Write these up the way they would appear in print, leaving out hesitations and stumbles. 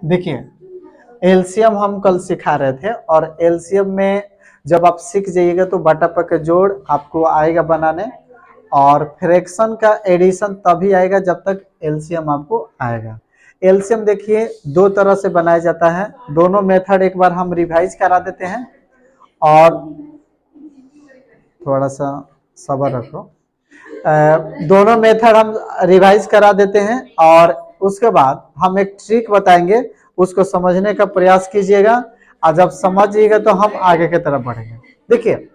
देखिए, एलसीएम हम कल सिखा रहे थे और एलसीएम में जब आप सीख जाइएगा तो बटा पर के जोड़ आपको आएगा बनाने, और फ्रैक्शन का एडिशन तभी आएगा जब तक एलसीएम आपको आएगा। एलसीएम देखिए दो तरह से बनाया जाता है, दोनों मेथड एक बार हम रिवाइज करा देते हैं और थोड़ा सा सब्र रखो। दोनों मेथड हम रिवाइज करा देते हैं और उसके बाद हम एक ट्रिक बताएंगे, उसको समझने का प्रयास कीजिएगा और जब समझिएगा तो हम आगे की तरफ बढ़ेंगे। देखिए,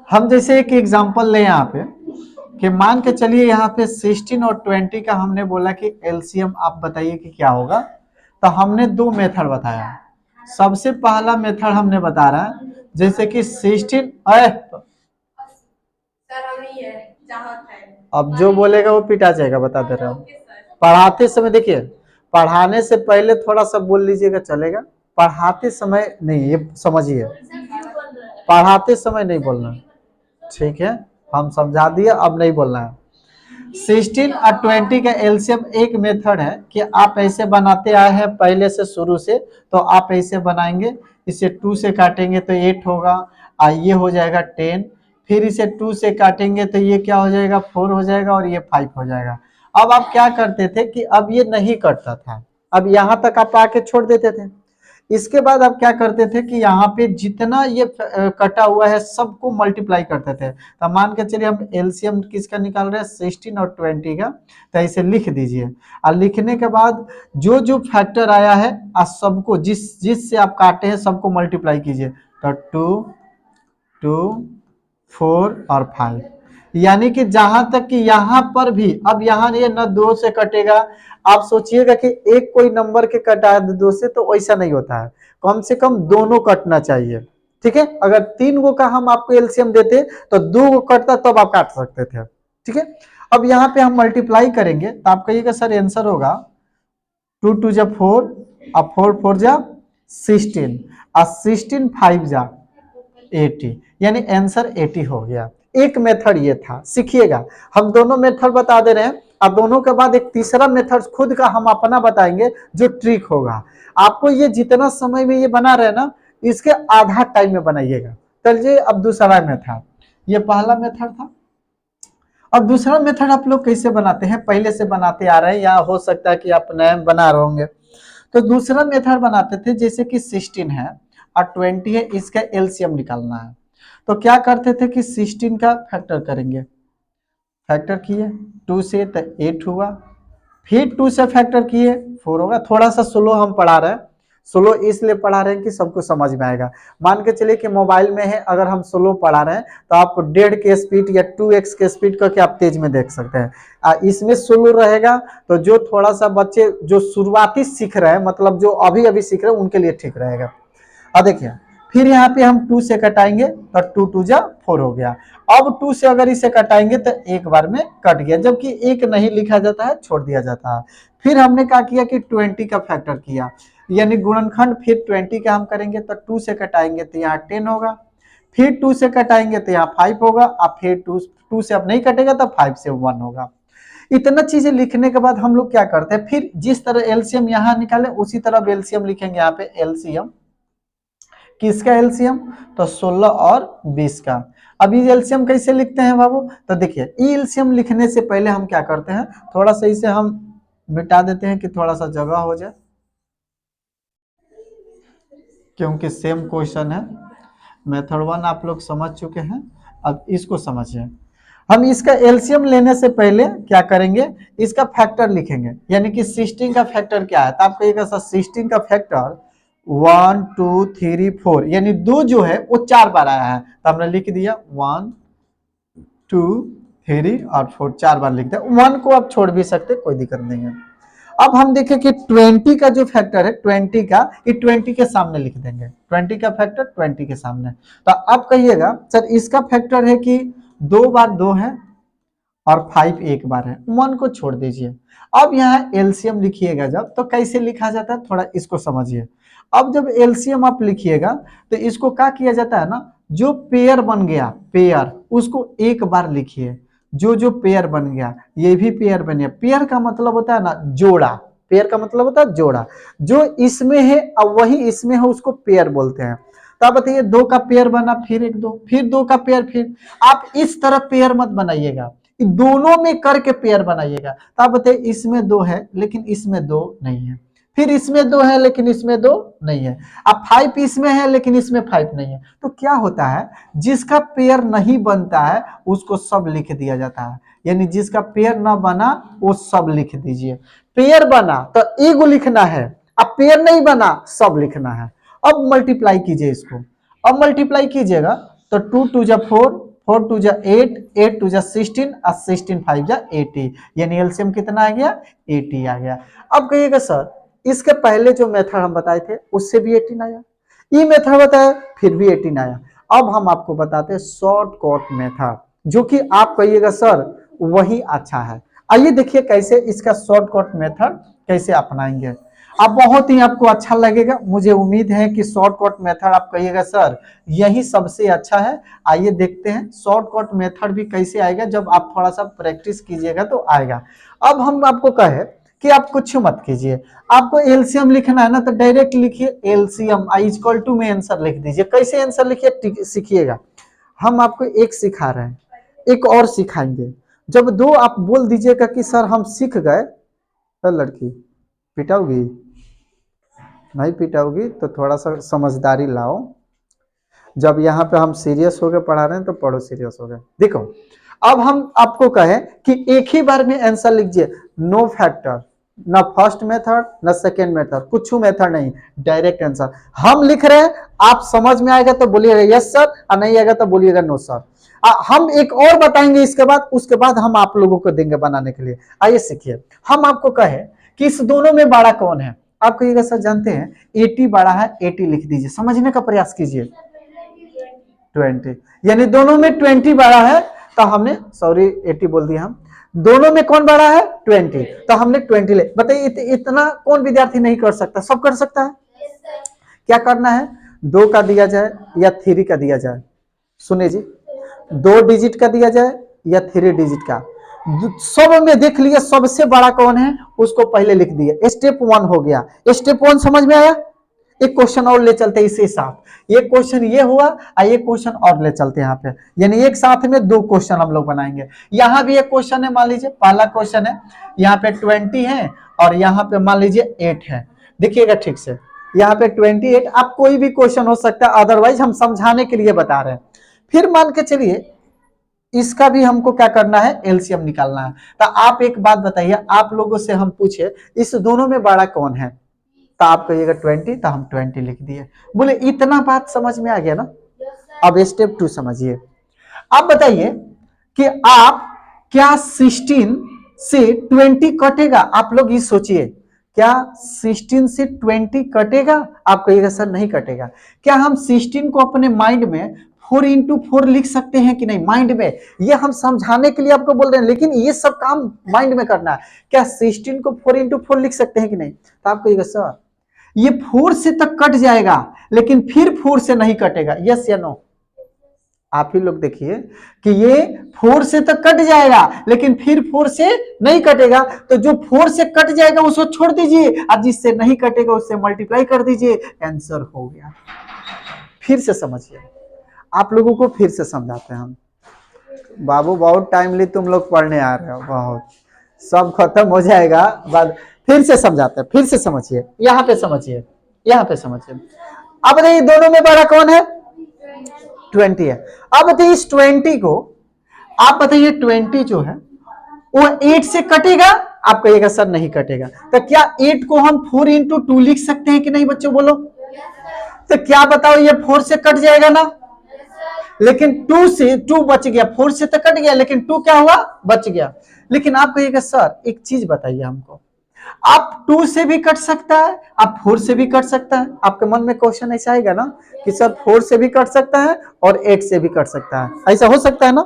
हम जैसे एक एग्जांपल लें यहाँ पे कि मान के चलिए यहाँ पे 16 और 20 का हमने बोला कि एलसीएम आप बताइए कि क्या होगा। तो हमने दो मेथड बताया। सबसे पहला मेथड हमने बता रहा है जैसे कि 16 अब जो बोलेगा वो पिटा जाएगा, बता दे रहा हूँ। पढ़ाते समय देखिए, पढ़ाने से पहले थोड़ा सा बोल लीजिएगा चलेगा, पढ़ाते समय नहीं, ये समझिए, पढ़ाते समय नहीं बोलना, ठीक है? हम समझा दिए, अब नहीं बोलना है। 16 और 20 का एलसीएम एक मेथड है कि आप ऐसे बनाते आए हैं पहले से शुरू से, तो आप ऐसे बनाएंगे, इसे 2 से काटेंगे तो 8 होगा और ये हो जाएगा 10, फिर इसे 2 से काटेंगे तो ये क्या हो जाएगा 4 हो जाएगा और ये 5 हो जाएगा। अब आप क्या करते थे कि अब ये नहीं कटता था, अब यहाँ तक आप आके छोड़ देते थे। इसके बाद आप क्या करते थे कि यहाँ पे जितना ये कटा हुआ है सबको मल्टीप्लाई करते थे। तो मान के चलिए हम एलसीएम किसका निकाल रहे हैं 16 और 20 का, तो ऐसे लिख दीजिए और लिखने के बाद जो जो फैक्टर आया है आप सबको जिस से आप काटे हैं सबको मल्टीप्लाई कीजिए। तो 2, 2, 4 और 5, यानी कि जहां तक कि यहाँ पर भी अब यहाँ ये न 2 से कटेगा। आप सोचिएगा कि एक कोई नंबर के कटा है 2 से, तो ऐसा नहीं होता है, कम से कम दोनों कटना चाहिए, ठीक है? अगर 3 गो का हम आपको एलसीएम देते तो 2 गो कटता तब आप काट सकते थे, ठीक है? अब यहाँ पे हम मल्टीप्लाई करेंगे तो आप कहिएगा सर आंसर होगा 2 2 जा 4 और 4 4 जा 16 और 16 5 जा 80, यानी आंसर 80 हो गया। एक मेथड ये था, सीखिएगा। हम दोनों मेथड बता दे रहे हैं, अब दोनों के बाद एक तीसरा मेथड खुद का हम अपना बताएंगे जो ट्रिक होगा। आपको ये जितना समय में ये बना रहे ना, इसके आधा टाइम में बनाइएगा। चलिए अब दूसरा मेथड, ये पहला मेथड था। अब दूसरा मेथड आप लोग कैसे बनाते हैं, पहले से बनाते आ रहे हैं या हो सकता है कि आप नए बना रहे होंगे। तो दूसरा मेथड बनाते थे जैसे कि 16 है और 20 है, इसका एलसीएम निकालना है। तो क्या करते थे कि 16 का फैक्टर करेंगे, फैक्टर किए 2 से तो 8 हुआ, फिर 2 से फैक्टर किए 4 होगा। थोड़ा सा स्लो हम पढ़ा रहे हैं, स्लो इसलिए पढ़ा रहे हैं कि सबको समझ में आएगा। मान के चलिए कि मोबाइल में है, अगर हम स्लो पढ़ा रहे हैं तो आप 1.5 के स्पीड या 2x के स्पीड करके आप तेज में देख सकते हैं। इसमें स्लो रहेगा तो जो थोड़ा सा बच्चे जो शुरुआती सीख रहे हैं, मतलब जो अभी अभी सीख रहे हैं, उनके लिए ठीक रहेगा। अब देखिए, फिर यहाँ पे हम 2 से कटाएंगे तो 2 2 जा 4 हो गया। अब 2 से अगर इसे कटाएंगे तो एक बार में कट गया, जबकि एक नहीं लिखा जाता है, छोड़ दिया जाता है। फिर हमने क्या किया कि 20 का फैक्टर किया, यानी गुणनखंड फिर 20 का हम करेंगे तो 2 से कटाएंगे तो यहाँ 10 होगा, फिर 2 से कटाएंगे तो यहाँ 5 होगा, अब फिर 2 से अब नहीं कटेगा तो 5 से 1 होगा। इतना चीजें लिखने के बाद हम लोग क्या करते हैं, फिर जिस तरह एलसीएम यहाँ निकाले उसी तरह एलसीएम लिखेंगे। यहाँ पे एलसीएम किसका एलसीएम, तो 16 और 20 का। अब ये एलसीएम कैसे लिखते हैं बाबू, तो देखिए एलसीएम लिखने से पहले हम क्या करते हैं, थोड़ा सा इसे हम मिटा देते हैं कि थोड़ा सा जगह हो जाए, क्योंकि सेम क्वेश्चन है। मेथड 1 आप लोग समझ चुके हैं, अब इसको समझिए। हम इसका एलसीएम लेने से पहले क्या करेंगे, इसका फैक्टर लिखेंगे, यानी कि 16 का फैक्टर क्या है, तो आप कहिएगा सर 16 का फैक्टर 1 2 3 4, यानी 2 जो है वो 4 बार आया है, तो हमने लिख दिया 1 2 3 और 4, 4 बार लिख दिया। 1 को आप छोड़ भी सकते, कोई दिक्कत नहीं है। अब हम देखें कि 20 का जो फैक्टर है 20 का, ये 20 के सामने लिख देंगे, 20 का फैक्टर 20 के सामने। तो अब कहिएगा सर इसका फैक्टर है कि 2 बार 2 है और 5 एक बार है, 1 को छोड़ दीजिए। अब यहाँ एलसीएम लिखिएगा जब, तो कैसे लिखा जाता है थोड़ा इसको समझिए। अब जब एलसीएम आप लिखिएगा तो इसको क्या किया जाता है ना, जो पेयर बन गया पेयर उसको एक बार लिखिए, जो जो पेयर बन गया ये भी पेयर बन गया। पेयर का मतलब होता है ना जोड़ा, पेयर का मतलब होता है जोड़ा, जो इसमें है अब वही इसमें है उसको पेयर बोलते हैं। तो आप बताइए दो का पेयर बना, फिर एक दो, फिर दो का पेयर, फिर आप इस तरह पेयर मत बनाइएगा, दोनों में करके पेयर बनाइएगा। तो आप बताइए इसमें दो है लेकिन इसमें दो नहीं है, फिर इसमें दो है लेकिन इसमें दो नहीं है, अब 5 इसमें है लेकिन इसमें 5 नहीं है। तो क्या होता है, जिसका पेयर नहीं बनता है उसको सब लिख दिया जाता है, यानी जिसका पेयर ना बना वो सब लिख दीजिए। पेयर बना तो एगो लिखना है, अब पेयर नहीं बना सब लिखना है। अब मल्टीप्लाई कीजिए इसको, अब मल्टीप्लाई कीजिएगा तो 2 2 जा 4, 4 2 जा 8, 8 2 जा 16 और 16 5 जा 80, यानी एलसीएम कितना आ गया 80 आ गया। अब कहिएगा सर इसके पहले जो मेथड हम बताए थे उससे भी 18 आया, ये मेथड बताया फिर भी 18 आया। अब हम आपको बताते हैं शॉर्टकट मेथड, जो कि आप कहिएगा सर वही अच्छा है। आइए देखिए कैसे इसका शॉर्टकट मेथड कैसे अपनाएंगे, अब बहुत ही आपको अच्छा लगेगा। मुझे उम्मीद है कि शॉर्टकट मेथड आप कहिएगा सर यही सबसे अच्छा है। आइए देखते हैं शॉर्टकट मेथड भी कैसे आएगा, जब आप थोड़ा सा प्रैक्टिस कीजिएगा तो आएगा। अब हम आपको कहे कि आप कुछ मत कीजिए, आपको एलसीएम लिखना है ना तो डायरेक्ट लिखिए एलसीएम आई इक्वल टू में आंसर लिख दीजिए। कैसे आंसर लिखिए सीखिएगा, हम आपको एक सिखा रहे हैं, एक और सिखाएंगे। जब दो आप बोल दीजिएगा कि सर हम सीख गए, तो लड़की पिटाओगी नहीं, पिटाओगी तो थोड़ा सा समझदारी लाओ। जब यहाँ पे हम सीरियस होकर पढ़ा रहे हैं तो पढ़ो सीरियस हो गए। देखो अब हम आपको कहें कि एक ही बार में आंसर लीजिए, नो फैक्टर, ना फर्स्ट मेथड ना सेकेंड मेथड, कुछ मेथड नहीं, डायरेक्ट आंसर हम लिख रहे हैं। आप समझ में आएगा तो बोलिएगा यस सर, और नहीं आएगा तो बोलिएगा नो सर। हम एक और बताएंगे इसके बाद, उसके बाद हम आप लोगों को देंगे बनाने के लिए। आइए सीखिए, हम आपको कहें कि इस दोनों में बड़ा कौन है, आप कहिएगा सर जानते हैं 80 बड़ा है, 80 लिख दीजिए, समझने का प्रयास कीजिए। 20, यानी दोनों में 20 बड़ा है, तो हमने सॉरी 80 बोल दिया, हम दोनों में कौन बड़ा है 20, तो हमने 20 ले। बताइए इतना कौन विद्यार्थी नहीं कर सकता, सब कर सकता है। क्या करना है, 2 का दिया जाए या 3 का दिया जाए, सुनिए जी, 2 डिजिट का दिया जाए या 3 डिजिट का, सब में देख लिया सबसे बड़ा कौन है उसको पहले लिख दिया। स्टेप 1 हो गया, स्टेप 1 समझ में आया। एक क्वेश्चन और ले चलते हैं इसी साथ, ये क्वेश्चन ये हुआ और ये क्वेश्चन और ले चलते हैं यहाँ पे, यानी एक साथ में 2 क्वेश्चन हम लोग बनाएंगे। यहाँ भी एक क्वेश्चन है, मान लीजिए पहला क्वेश्चन है, यहाँ पे 20 है और यहाँ पे मान लीजिए 8 है। देखिएगा ठीक से, यहाँ पे 28, आप कोई भी क्वेश्चन हो सकता है, अदरवाइज हम समझाने के लिए बता रहे हैं। फिर मान के चलिए इसका भी हमको क्या करना है, एलसीएम निकालना है। तो आप एक बात बताइए, आप लोगों से हम पूछे इस दोनों में बड़ा कौन है, तो आप कहिएगा 20, तो हम 20 लिख दिए। बोले इतना बात समझ में आ गया ना। अब स्टेप 2 समझिए, आप बताइए कि आप क्या 16 से 20 कटेगा, आप लोग ये सोचिए, क्या 16 से 20 कटेगा, आप कहिएगा सर नहीं कटेगा। क्या हम 16 को अपने माइंड में 4 into 4 लिख सकते हैं कि नहीं माइंड में, ये हम समझाने के लिए आपको बोल रहे हैं, लेकिन ये सब काम माइंड में करना है। क्या 16 को 4 into 4 लिख सकते हैं कि नहीं, तो आप कहिएगा सर ये 4 से तक कट जाएगा लेकिन फिर 4 से नहीं कटेगा, यस या नो। आप ही लोग देखिए कि ये 4 से तक कट जाएगा लेकिन फिर 4 से नहीं कटेगा, तो जो 4 से कट जाएगा उसको छोड़ दीजिए और जिससे नहीं कटेगा उससे मल्टीप्लाई कर दीजिए, आंसर हो गया। फिर से समझिए, आप लोगों को फिर से समझाते हैं हम। बाबू बहुत टाइमली तुम लोग पढ़ने आ रहे हो, बहुत सब खत्म हो जाएगा बाद, फिर से समझाते हैं, फिर से समझिए, यहाँ पे समझिए, यहाँ पे समझिए। अब बताइए दोनों में बड़ा कौन है, 20 है। अब बताइए इस 20 को, आप बताइए 20 जो है वो 8 से कटेगा, आप कहिएगा सर नहीं कटेगा। तो क्या 8 को हम 4 into 2 लिख सकते हैं कि नहीं बच्चों, बोलो। तो क्या बताओ ये 4 से कट जाएगा ना, लेकिन 2 से 2 बच गया, 4 से तो कट गया लेकिन 2 क्या हुआ, बच गया। लेकिन आप कहिएगा सर एक चीज बताइए हमको, आप 2 से भी कट सकता है, आप 4 से भी कट सकता है। आपके मन में क्वेश्चन ऐसा आएगा ना कि सर 4 से भी कट सकता है और 8 से भी कट सकता है, ऐसा हो सकता है ना,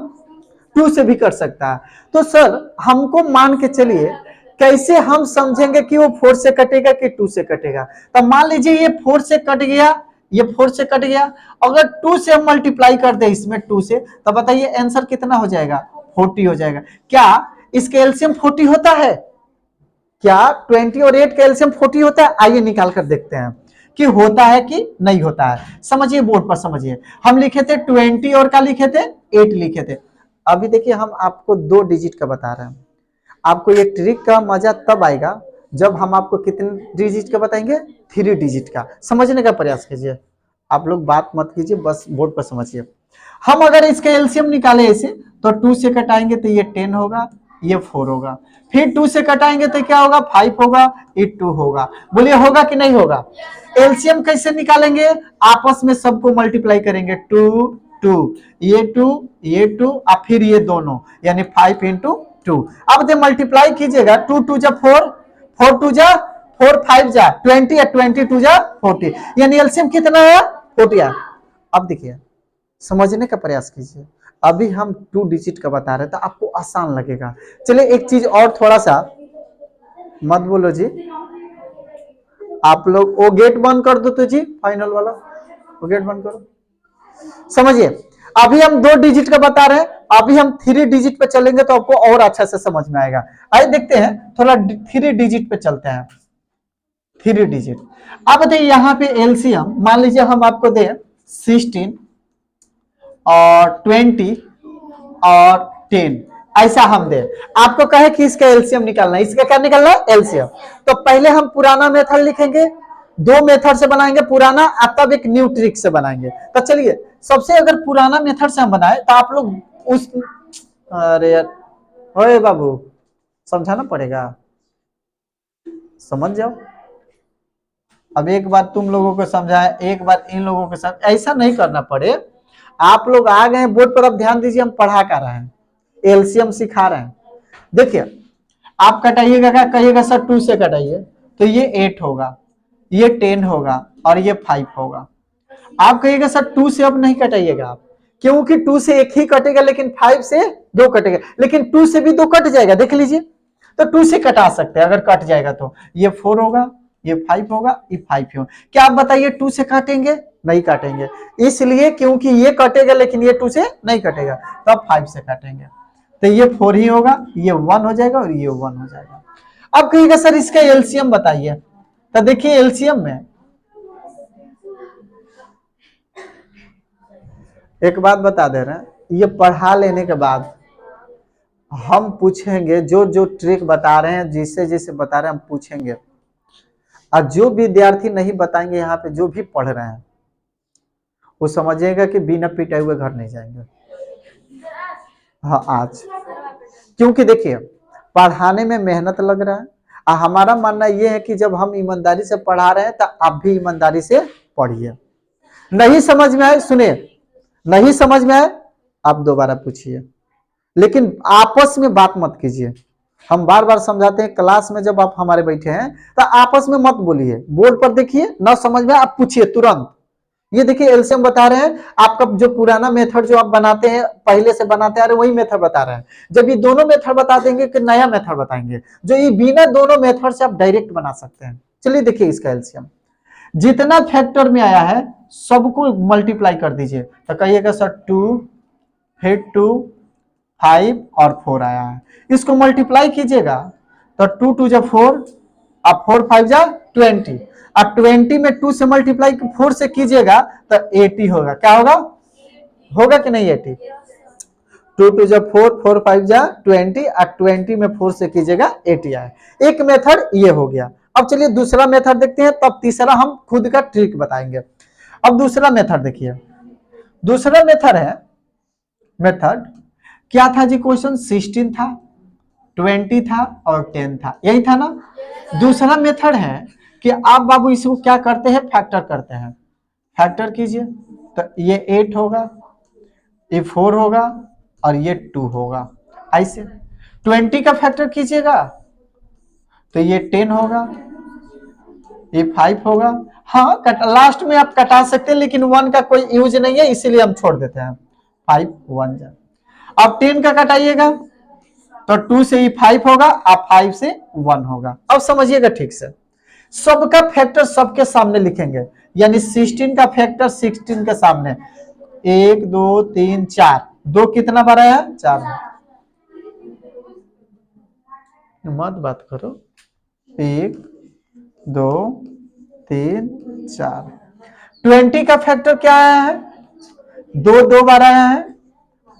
2 से भी कट सकता है। तो सर हमको मान के चलिए कैसे हम समझेंगे कि वो 4 से कटेगा कि 2 से कटेगा। तो मान लीजिए ये 4 से कट गया, ये 4 से कट गया, अगर 2 से हम मल्टीप्लाई कर दे इसमें 2 से, तो बताइए आंसर कितना हो जाएगा, 40 हो जाएगा। क्या इसके एलसीएम 40 होता है? क्या 20 और 8 का एलसीएम 40 होता है? आइए निकाल कर देखते हैं कि होता है कि नहीं होता है। समझिए, बोर्ड पर समझिए। हम लिखे थे 20 और क्या लिखे थे? 8 लिखे थे। अभी देखिए हम आपको 2 डिजिट का बता रहे हैं। आपको ये ट्रिक का मजा तब आएगा जब हम आपको कितने डिजिट का बताएंगे? 3 डिजिट का। समझने का प्रयास कीजिए, आप लोग बात मत कीजिए, बस बोर्ड पर समझिए। हम अगर इसका एलसीएम निकाले ऐसे, तो 2 से कटाएंगे तो ये 10 होगा, ये 4 होगा। फिर 2 से कटाएंगे तो क्या होगा? 5 होगा, ये 2 होगा। बोलिए होगा कि नहीं होगा? एलसीएम कैसे निकालेंगे? आपस में सबको मल्टीप्लाई करेंगे। 2 2 ये 2 ये 2 और फिर ये दोनों, यानी 5 इंटू 2। अब जब मल्टीप्लाई कीजिएगा, 2 2 जा 4, 4 2 जा 4, 5 जा 20 या 22 जा 40, यानी एलसीएम कितना है? 40 है। अब देखिए, समझने का प्रयास कीजिए। अभी हम 2 डिजिट का बता रहे हैं तो आपको आसान लगेगा। चलिए एक चीज और, थोड़ा सा मत बोलो जी, आप लोग वो गेट बंद कर दो तो जी, फाइनल वाला वो गेट बंद करो। समझिए, अभी हम 2 डिजिट का बता रहे हैं, अभी हम 3 डिजिट पे चलेंगे तो आपको और अच्छा से समझ में आएगा। आइए देखते हैं, थोड़ा 3 डिजिट पे चलते हैं। 3 डिजिट। अब देखिए यहाँ पे एलसीएम मान लीजिए हम आपको दे 16 और 20 और 10, ऐसा हम दे, आपको कहे कि इसका एलसीएम निकालना है। इसका क्या निकालना है? एलसीएम। तो पहले हम पुराना मेथड लिखेंगे, 2 मेथड से बनाएंगे पुराना, अब तब एक न्यू ट्रिक से बनाएंगे। तो चलिए, सबसे अगर पुराना मेथड से हम बनाए तो आप लोग उस, अरे यार ओए बाबू, समझाना पड़ेगा, समझ जाओ। अब एक बार तुम लोगों को समझाए, एक बार इन लोगों को समझ, ऐसा नहीं करना पड़े। आप लोग आ गए बोर्ड पर, अब ध्यान दीजिए, हम पढ़ा कर रहे हैं, एलसीएम सिखा रहे हैं। देखिए, आप कटाइएगा क्या? कहिएगा सर 2 से कटाइए, तो ये 8 होगा, ये 10 होगा और ये 5 होगा। आप कहिएगा सर 2 से अब नहीं कटाइएगा आप, क्योंकि 2 से 1 ही कटेगा, लेकिन 5 से 2 कटेगा, लेकिन 2 से भी 2 कट जाएगा, देख लीजिए। तो 2 से कटा सकते हैं, अगर कट जाएगा तो ये 4 होगा, ये 5 होगा, ये 5 होगा। क्या आप बताइए 2 से काटेंगे? नहीं काटेंगे, इसलिए क्योंकि ये कटेगा लेकिन ये 2 से नहीं कटेगा, तो आप 5 से काटेंगे, तो ये 4 ही होगा, ये 1 हो जाएगा और ये 1 हो जाएगा। अब कहिएगा सर इसका एलसीएम बताइए, तो देखिए एलसीएम में एक बात बता दे रहे हैं, ये पढ़ा लेने के बाद हम पूछेंगे, जो जो ट्रिक बता रहे हैं, जिससे जिसे बता रहे हैं, हम पूछेंगे। और जो विद्यार्थी नहीं बताएंगे, यहाँ पे जो भी पढ़ रहे हैं, वो समझिएगा कि बिना पिटाए हुए घर नहीं जाएंगे। हाँ आज, क्योंकि देखिए पढ़ाने में मेहनत लग रहा है, और हमारा मानना यह है कि जब हम ईमानदारी से पढ़ा रहे हैं तो आप भी ईमानदारी से पढ़िए। नहीं समझ में आए, सुनिए, नहीं समझ में आए आप दोबारा पूछिए, लेकिन आपस में बात मत कीजिए। हम बार बार समझाते हैं, क्लास में जब आप हमारे बैठे हैं तो आपस में मत बोलिए, बोर्ड पर देखिए, ना समझ में आप पूछिए तुरंत। ये देखिए एलसीएम बता रहे हैं, आपका जो पुराना मेथड जो आप बनाते हैं, पहले से बनाते आ रहे, वही मेथड बता रहे हैं। जब ये दोनों मेथड बता देंगे कि नया मेथड बताएंगे, जो ये बिना दोनों मेथड से आप डायरेक्ट बना सकते हैं। चलिए देखिए इसका एलसीएम, जितना फैक्टर में आया है सबको मल्टीप्लाई कर दीजिए। तो कहिएगा सर 2, फिर 2, 5 और 4 आया है, इसको मल्टीप्लाई कीजिएगा तो 2 2 जा 4 और 4 5 जा 20, अब 20 में 2 से मल्टीप्लाई 4 से कीजिएगा तो 80 होगा। क्या होगा? होगा कि नहीं 80? 2 2 जा 4, 4 5 जा 20 और 20 में 4 से कीजिएगा 80 आए। एक मेथड ये हो गया। अब चलिए दूसरा मेथड देखते हैं, तब तीसरा हम खुद का ट्रिक बताएंगे। अब दूसरा मेथड देखिए, दूसरा मेथड है, मेथड क्या था जी? क्वेश्चन 16 था, 20 था और 10 था, यही था ना। दूसरा मेथड है कि आप बाबू इसको क्या करते हैं? फैक्टर करते हैं। फैक्टर कीजिए तो ये 8 होगा, ये 4 होगा और ये 2 होगा। ऐसे 20 का फैक्टर कीजिएगा तो ये 10 होगा, ये 5 होगा। हाँ लास्ट में आप कटा सकते हैं, लेकिन 1 का कोई यूज नहीं है, इसीलिए हम छोड़ देते हैं। 5 1 जा। अब 10 का कटाइएगा तो 2 से ही 5 होगा, अब 5 से 1 होगा। अब समझिएगा ठीक से, सबका फैक्टर सबके सामने लिखेंगे, यानी 16 का फैक्टर 16 के सामने, 1 2 3 4, 2 कितना बार आया? 4। मत बात करो। 1 2 3 4। 20 का फैक्टर क्या आया है? 2 2 बार आया है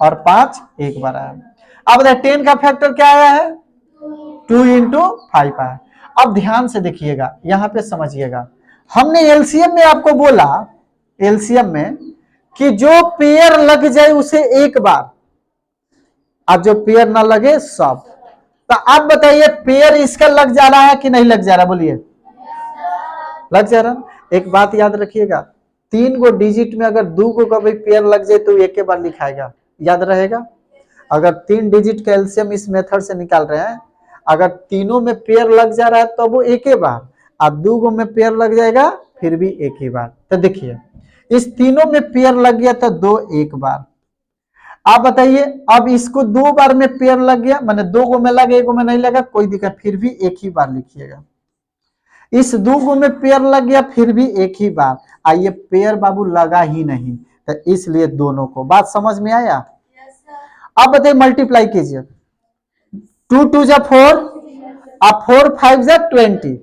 और 5 1 बार आया है। अब 10 का फैक्टर क्या आया है? 2 इंटू 5 आया। अब ध्यान से देखिएगा, यहां पे समझिएगा, हमने एलसीएम में आपको बोला, एलसीएम में कि जो पेयर लग जाए उसे एक बार, अब जो पेयर ना लगे सब। तो आप बताइए पेयर इसका लग जा रहा है कि नहीं लग जा रहा? बोलिए लग जा रहा। एक बात याद रखिएगा, 3 गो डिजिट में अगर 2 को कभी पेयर लग जाए तो एक के बार लिखाएगा, याद रहेगा। अगर 3 डिजिट का एलसीएम इस मेथड से निकाल रहे हैं, अगर तीनों में पेयर लग जा रहा है तो वो एक ही बार, अब 2 गो में पेयर लग जाएगा फिर भी एक ही बार। तो देखिए इस तीनों में पेयर लग गया तो 2 एक बार। आप बताइए अब इसको 2 बार में पेयर लग गया, माने 2 गो में लगे 1 गो में नहीं लगा, कोई दिक्कत, फिर भी एक ही बार लिखिएगा। इस 2 गो में पेयर लग गया फिर भी एक ही बार, आइए पेयर बाबू लगा ही नहीं, तो इसलिए दोनों को। बात समझ में आया? अब बताइए मल्टीप्लाई कीजिए, 2 2 जा 4, अब 4 5 जा 20,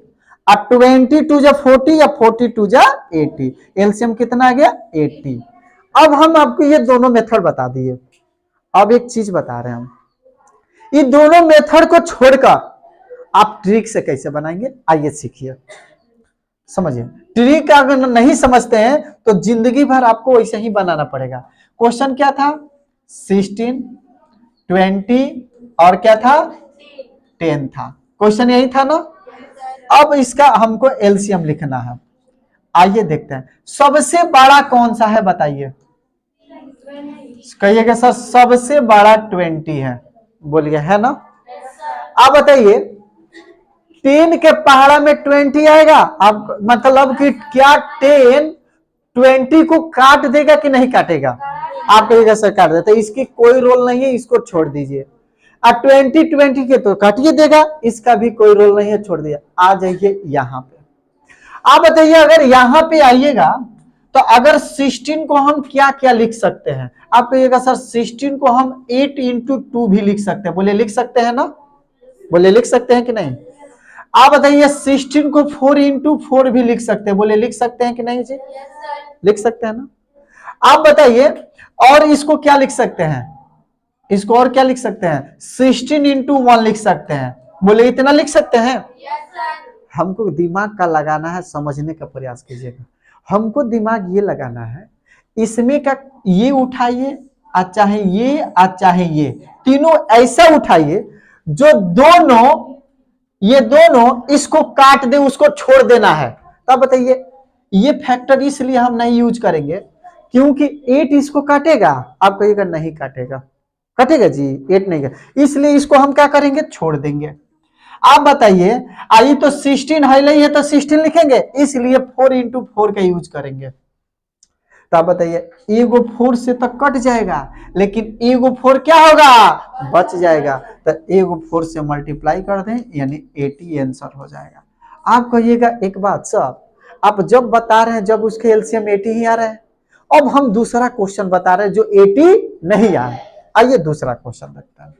अब 20 2 जा 40 या 40 2 जा 80, एलसीएम कितना आ गया? 80। अब हम आपको ये दोनों मेथड बता दिए। अब एक चीज बता रहे हैं हम, ये दोनों मेथड को छोड़कर आप ट्रिक से कैसे बनाएंगे, आइए सीखिए, समझिए। ट्रिक अगर नहीं समझते हैं तो जिंदगी भर आपको वैसे ही बनाना पड़ेगा। क्वेश्चन क्या था? 16 20 और क्या था? 10 था। क्वेश्चन यही था ना। अब इसका हमको एलसीएम लिखना है। आइए देखते हैं सबसे बड़ा कौन सा है, बताइए। कहिएगा सर सबसे बड़ा 20 है, बोलिए है ना। अब बताइए 10 के पहाड़ा में 20 आएगा, अब मतलब कि क्या 10 20 को काट देगा कि नहीं काटेगा? आप कहिएगा सर काट देता, इसकी कोई रोल नहीं है, इसको छोड़ दीजिए। अब 20 20 के तो काटिए देगा, इसका भी कोई रोल नहीं है, छोड़ दिया। आ जाइए यहाँ पे, आप बताइए अगर यहाँ पे आइएगा तो अगर 16 को हम क्या क्या लिख सकते हैं? आप कहिएगा सर 16 को हम 8 इंटू 2 भी लिख सकते हैं, बोले लिख सकते हैं ना, बोले लिख सकते हैं कि नहीं? आप बताइए 16 को 4 इंटू 4 भी लिख सकते हैं, बोले लिख सकते हैं कि नहीं जी? लिख सकते हैं ना। आप बताइए और इसको क्या लिख सकते हैं? इसको और क्या लिख सकते हैं? 16 इंटू 1 लिख सकते हैं, बोले इतना लिख सकते हैं। हमको दिमाग का लगाना है, समझने का प्रयास कीजिएगा। हमको दिमाग ये लगाना है, इसमें का ये उठाइए और चाहे ये और चाहे ये, तीनों ऐसा उठाइए जो दोनों, ये दोनों इसको काट दे, उसको छोड़ देना है। तब बताइए ये फैक्टर इसलिए हम नहीं यूज करेंगे क्योंकि 8 इसको काटेगा, आप कहिएगा नहीं काटेगा, काटेगा जी 8 नहीं, इसलिए इसको हम क्या करेंगे? छोड़ देंगे। आप बताइए आई तो 16 है नहीं है तो 16 लिखेंगे, इसलिए 4 इंटू 4 का यूज करेंगे। तो आप बताइए एगो 4 से तो कट जाएगा, लेकिन एगो 4 क्या होगा? बच जाएगा। तो एगो 4 से मल्टीप्लाई कर दें यानी 80 आंसर हो जाएगा। आप कहिएगा एक बात सर, आप जब बता रहे हैं जब उसके एलसीएम 80 ही आ रहा है, अब हम दूसरा क्वेश्चन बता रहे हैं जो 80 नहीं आ रहा है। आइए दूसरा क्वेश्चन देखते हैं।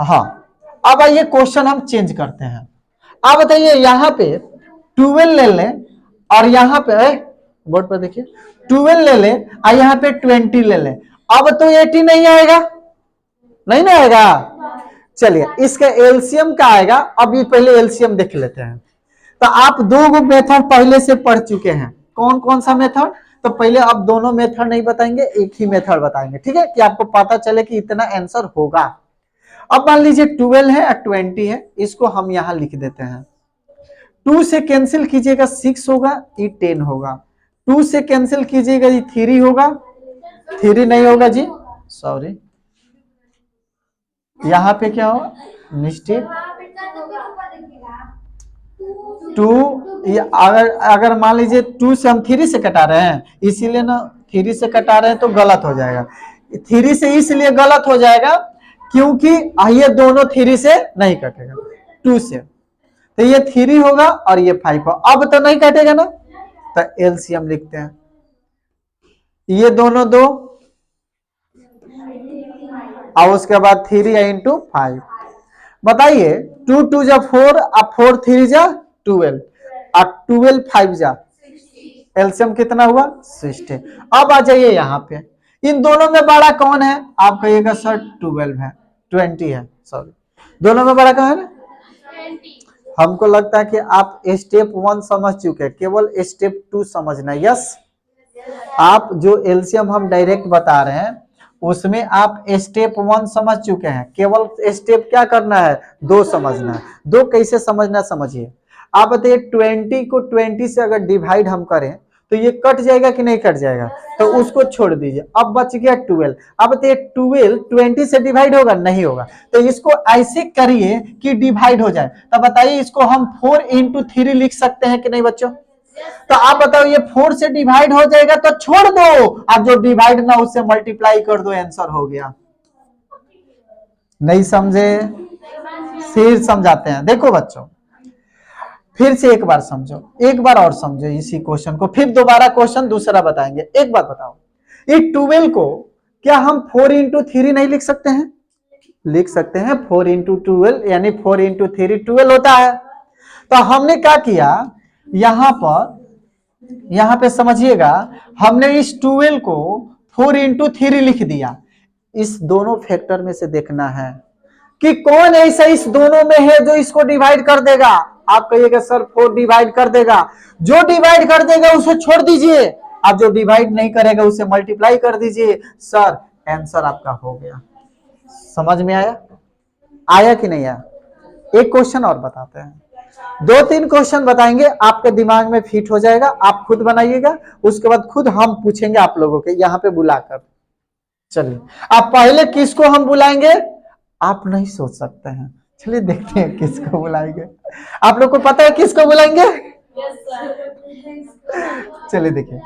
हाँ अब आइए क्वेश्चन हम चेंज करते हैं। आप बताइए यहाँ पे 12 ले लें और यहाँ पे बोर्ड पर देखिए 12 ले लें और यहाँ पे 20 ले लें, अब तो 80 नहीं आएगा, नहीं ना आएगा। चलिए इसका एलसीएम क्या आएगा, अब ये पहले एलसीएम देख लेते हैं। तो आप दो मेथड पहले से पढ़ चुके हैं, कौन कौन सा मेथड? तो पहले आप दोनों मेथड नहीं बताएंगे, एक ही मेथड बताएंगे, ठीक है, कि आपको पता चले कि इतना आंसर होगा। अब मान लीजिए 12 है और 20 है, इसको हम यहां लिख देते हैं। 2 से कैंसिल कीजिएगा 6 होगा, ये 10 होगा। 2 से कैंसिल कीजिएगा ये 3 होगा, 3 नहीं होगा जी, सॉरी। यहाँ पे क्या होगा? निश्चित 2, अगर मान लीजिए 2 से हम 3 से कटा रहे हैं, इसीलिए ना 3 से कटा रहे हैं तो गलत हो जाएगा। 3 से इसलिए गलत हो जाएगा क्योंकि ये दोनों 3 से नहीं कटेगा, 2 से, तो ये 3 होगा और ये 5 होगा। अब तो नहीं कटेगा ना, तो एलसीएम लिखते हैं, ये दोनों 2 और उसके बाद 3 इंटू 5, बताइए 2 2 जा 4 और 4 3 जा 12 और 12 5 जा एलसीएम कितना हुआ 60। अब आ जाइए यहाँ पे, इन दोनों में बड़ा कौन है? आप कहिएगा सर 12 है, 20 है, सॉरी दोनों में बड़ा कौन है? 20। हमको लगता है कि आप स्टेप 1 समझ चुके हैं, केवल स्टेप 2 समझना। यस, आप जो एलसीएम हम डायरेक्ट बता रहे हैं उसमें आप स्टेप 1 समझ चुके हैं, केवल स्टेप क्या करना है? 2 समझना है। 2 कैसे समझना समझिए। आप बताइए 20 को 20 से अगर डिवाइड हम करें तो ये कट जाएगा कि नहीं कट जाएगा? तो उसको छोड़ दीजिए, अब बच गया 12। अब बताइए 12 20 से डिवाइड होगा? नहीं होगा। तो इसको ऐसे करिए कि डिवाइड हो जाए। तो बताइए इसको हम 4 into 3 लिख सकते हैं कि नहीं बच्चों? तो आप बताओ ये 4 से डिवाइड हो जाएगा तो छोड़ दो, अब जो डिवाइड ना उससे मल्टीप्लाई कर दो, आंसर हो गया। नहीं समझे? फिर समझाते हैं। देखो बच्चों फिर से एक बार समझो, एक बार और समझो इसी क्वेश्चन को, फिर दोबारा क्वेश्चन दूसरा बताएंगे। एक बात बताओ, ये 12 को क्या हम 4 into 3 नहीं लिख सकते हैं? लिख सकते हैं। 4 into 12 यानी 4 into 3 12 होता है। तो हमने क्या किया, यहां पे समझिएगा, हमने इस 12 को 4 into 3 लिख दिया। इस दोनों फैक्टर में से देखना है कि कौन ऐसा इस दोनों में है जो इसको डिवाइड कर देगा। आप कहिएगा सर 4 डिवाइड कर देगा। जो डिवाइड कर देगा उसे छोड़ दीजिए, आप जो डिवाइड नहीं करेगा उसे मल्टीप्लाई कर दीजिए। सर आंसर आपका हो गया। समझ में आया? आया कि नहीं आया? एक क्वेश्चन और बताते हैं, 2-3 क्वेश्चन बताएंगे, आपके दिमाग में फिट हो जाएगा, आप खुद बनाइएगा, उसके बाद खुद हम पूछेंगे आप लोगों के यहाँ पे बुलाकर। चलिए आप पहले किसको हम बुलाएंगे? आप नहीं सोच सकते हैं, चलिए देखते हैं किसको बुलाएंगे। आप लोग को पता है किसको बुलाएंगे? चलिए देखिए,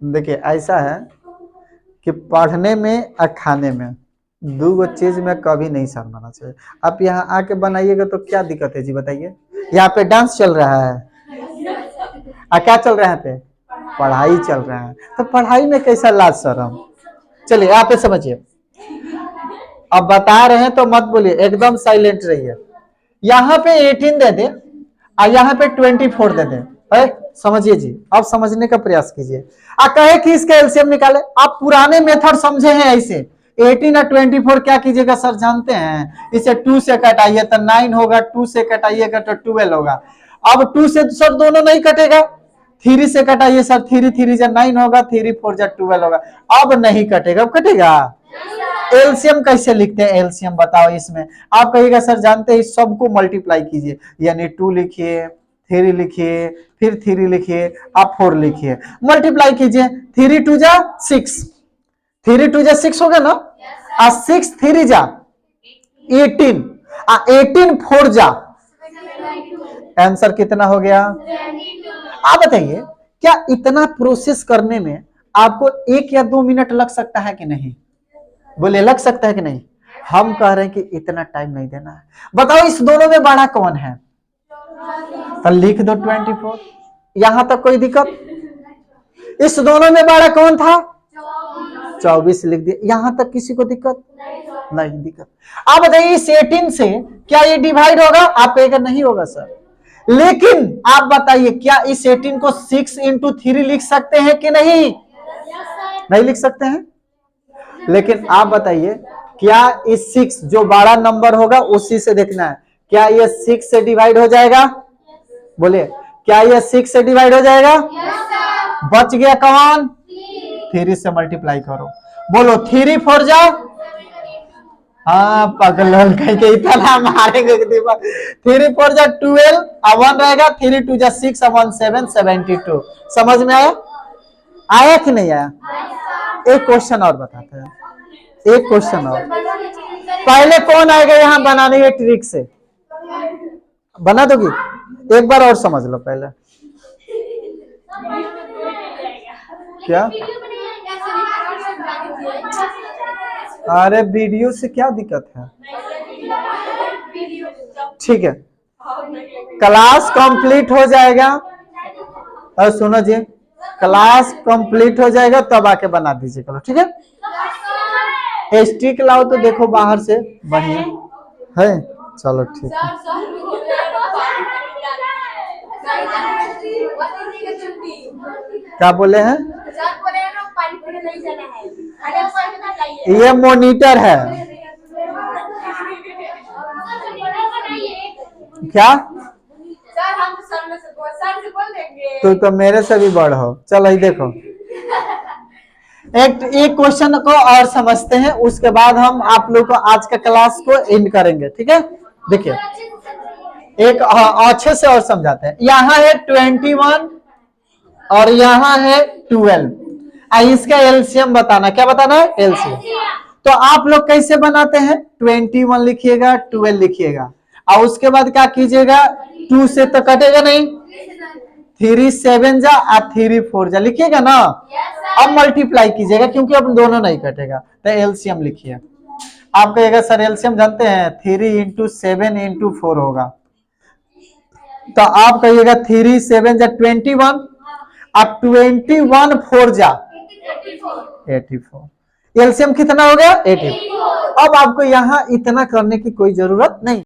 देखिए ऐसा है कि पढ़ने में और खाने में 2 चीज में कभी नहीं शर्माना चाहिए। आप यहाँ आके बनाइएगा तो क्या दिक्कत है जी बताइए? यहाँ पे डांस चल रहा है और क्या चल रहा है? पे पढ़ाई चल रहा है, तो पढ़ाई में कैसा लाज शर्म? चलिए आप समझिए, अब बता रहे हैं तो मत बोलिए, एकदम साइलेंट रहिए। यहाँ पे 18 दे दे और यहाँ पे 24 दे दे, समझिए जी, अब समझने का प्रयास कीजिए। कहे कि इसका एलसीएम निकाले, आप पुराने मेथड समझे हैं ऐसे। 18 और 24 क्या कीजिएगा सर जानते हैं? इसे 2 से कटाइए तो 9 होगा, 2 से कटाइएगा तो 12 होगा। अब 2 से सर दोनों नहीं कटेगा, 3 से कटाइए सर, 3 3 जा 9 होगा, 3 4 जा 12 होगा। अब नहीं कटेगा, अब कटेगा। एलसीएम कैसे लिखते हैं? एलसीएम बताओ इसमें। आप कहिएगा सर जानते हैं, सबको मल्टीप्लाई कीजिए, यानी 2 लिखिए, 3 लिखिए, फिर 3 लिखिए, आप 4 लिखिए, मल्टीप्लाई कीजिए। 3 2 जा 6, 3 2 जा 6 होगा ना, और 6 3 जा 18, 18 4 जा, आंसर कितना हो गया? आप बताइए क्या इतना प्रोसेस करने में आपको 1 या 2 मिनट लग सकता है कि नहीं? बोले लग सकता है कि नहीं? हम कह रहे हैं कि इतना टाइम नहीं देना है। बताओ इस दोनों में बड़ा कौन है? तो लिख दो 24, यहां तक कोई दिक्कत? इस दोनों में बड़ा कौन था? 24 लिख दिया, यहां तक किसी को दिक्कत? नहीं दिक्कत। आप बताइए इस 18 से क्या ये डिवाइड होगा? आप कहेगा नहीं होगा सर, लेकिन आप बताइए क्या इस 18 को 6 into 3 लिख सकते हैं कि नहीं? नहीं लिख सकते हैं। लेकिन आप बताइए क्या इस 6 जो बड़ा नंबर होगा उसी से देखना है, क्या ये 6 से डिवाइड हो जाएगा? बोले क्या ये 6 से डिवाइड हो जाएगा? बच गया कौन? 3 से मल्टीप्लाई करो, बोलो 3 4 जा, हाँ पगल कहीं इतना मारेंगे 3 4 जा 12 और 1 रहेगा, 3 2 जा 6 और 1 7 72। समझ में आया? आया कि नहीं आया? एक क्वेश्चन और बताते हैं, एक क्वेश्चन और। पहले कौन आएगा यहाँ बनाने के ट्रिक से? बना दोगी? एक बार और समझ लो पहले। क्या? अरे वीडियो से क्या दिक्कत है? ठीक है, क्लास कंप्लीट हो जाएगा, और सुनो जी, क्लास कंप्लीट हो जाएगा तब आके बना दीजिए, ठीक है? स्टिक लाओ तो देखो बाहर से बढ़िया है। चलो ठीक है। क्या बोले हैं? ये मॉनिटर है क्या? तो मेरे से भी बड़ हो। चलो ये देखो, एक क्वेश्चन को और समझते हैं, उसके बाद हम आप लोग को आज का क्लास को एंड करेंगे, ठीक है? देखिए एक अच्छे से और समझाते हैं। यहाँ है 21 और यहाँ है 12। इसका एलसीएम बताना। क्या बताना है? एलसीएम। तो आप लोग कैसे बनाते हैं? 21 लिखिएगा, 12 लिखिएगा, और उसके बाद क्या कीजिएगा? 2 से तो कटेगा नहीं, 3 7 जा और 3 4 जा लिखिएगा ना। अब मल्टीप्लाई कीजिएगा क्योंकि अब दोनों नहीं कटेगा, तो एलसीएम लिखिए। आप कहिएगा सर एलसीएम जानते हैं, 3 × 7 × 4 होगा, तो आप कहिएगा 3 7 जा 21 और 21 4 जा 84। एलसीएम कितना हो गया? 84। अब आपको यहाँ इतना करने की कोई जरूरत नहीं।